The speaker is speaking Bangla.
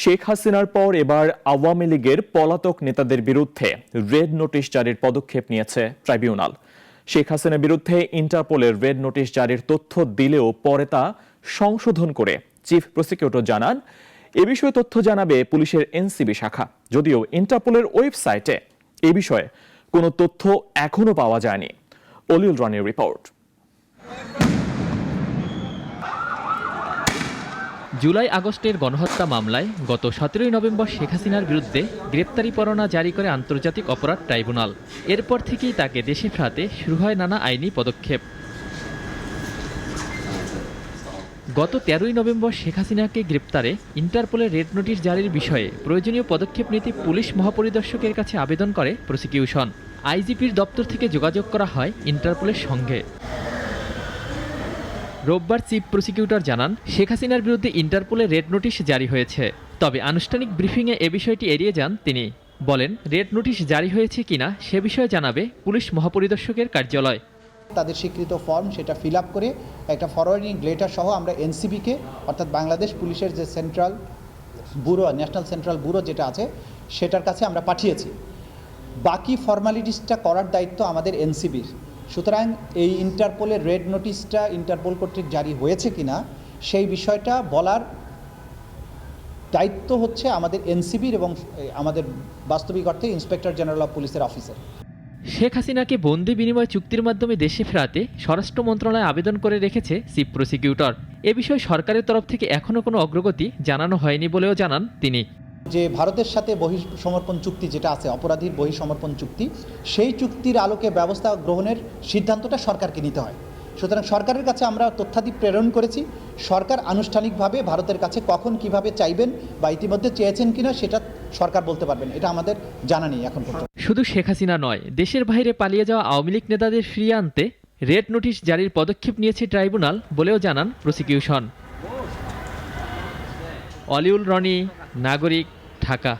শেখ হাসিনার পর এবার আওয়ামী লীগের পলাতক নেতাদের বিরুদ্ধে রেড নোটিশ জারির পদক্ষেপ নিয়েছে ট্রাইব্যুনাল। শেখ হাসিনার বিরুদ্ধে ইন্টারপোলের রেড নোটিশ জারির তথ্য দিলেও পরে তা সংশোধন করে চিফ প্রসিকিউটর জানান এ বিষয়ে তথ্য জানাবে পুলিশের এনসিবি শাখা। যদিও ইন্টারপোলের ওয়েবসাইটে এ বিষয়ে কোনো তথ্য এখনো পাওয়া যায়নি। অলিউল রানীর রিপোর্ট। জুলাই আগস্টের গণহত্যা মামলায় গত 17 নভেম্বর শেখ হাসিনার বিরুদ্ধে গ্রেপ্তারি পরোয়ানা জারি করে আন্তর্জাতিক অপরাধ ট্রাইব্যুনাল। এরপর থেকেই তাকে দেশে ফেরাতে শুরু হয় নানা আইনি পদক্ষেপ। গত 13 নভেম্বর শেখ হাসিনাকে গ্রেপ্তারে ইন্টারপোলের রেড নোটিশ জারির বিষয়ে প্রয়োজনীয় পদক্ষেপ নিতে পুলিশ মহাপরিদর্শকের কাছে আবেদন করে প্রসিকিউশন। আইজিপির দপ্তর থেকে যোগাযোগ করা হয় ইন্টারপোলের সঙ্গে। রোববার চিফ প্রসিকিউটর জানান শেখ হাসিনার বিরুদ্ধে ইন্টারপোলে রেড নোটিশ জারি হয়েছে। তবে আনুষ্ঠানিক ব্রিফিংয়ে এ বিষয়টি এড়িয়ে যান তিনি। বলেন রেড নোটিশ জারি হয়েছে কিনা সে বিষয়ে জানাবে পুলিশ মহাপরিদর্শকের কার্যালয়। তাদের স্বীকৃত ফর্ম সেটা ফিল আপ করে একটা ফরওয়ার্ডিং লেটার সহ আমরা এনসিবিকে অর্থাৎ বাংলাদেশ পুলিশের যে central bureau national central bureau যেটা আছে সেটার কাছে আমরা পাঠিয়েছি। বাকি ফর্মালিটিসটা করার দায়িত্ব আমাদের এনসিবির। সুতরাং এই ইন্টারপোলের রেড নোটিশটা ইন্টারপোল কর্তৃক জারি হয়েছে কিনা সেই বিষয়টা বলার দায়িত্ব হচ্ছে আমাদের এনসিবির এবং আমাদের বাস্তবিক অর্থে ইন্সপেক্টর জেনারেল অফ পুলিশের অফিসার। শেখ হাসিনাকে বন্দি বিনিময় চুক্তির মাধ্যমে দেশে ফেরাতে স্বরাষ্ট্র মন্ত্রণালয় আবেদন করে রেখেছে চিফ প্রসিকিউটর। এ বিষয়ে সরকারের তরফ থেকে এখনও কোনো অগ্রগতি জানানো হয়নি বলেও জানান তিনি। যে ভারতের সাথে বহিঃসমর্পণ চুক্তি যেটা আছে অপরাধীর বহিঃসমর্পণ চুক্তি, সেই চুক্তির আলোকে ব্যবস্থা গ্রহণের সিদ্ধান্তটা সরকারকে নিতে হয়। সুতরাং সরকারের কাছে আমরা তথ্যাদি প্রেরণ করেছি। সরকার আনুষ্ঠানিকভাবে ভারতের কাছে কখন কিভাবে চাইবেন বা ইতিমধ্যে চেয়েছেন কিনা সেটা সরকার বলতে পারবেন, এটা আমাদের জানা নেই এখন পর্যন্ত। শুধু শেখ হাসিনা নয়, দেশের বাইরে পালিয়ে যাওয়া আওয়ামী লীগ নেতাদের ফিরিয়ে আনতে রেড নোটিশ জারির পদক্ষেপ নিয়েছে ট্রাইব্যুনাল বলেও জানান প্রসিকিউশন। অলিউল রনি, নাগরিক, ঢাকা।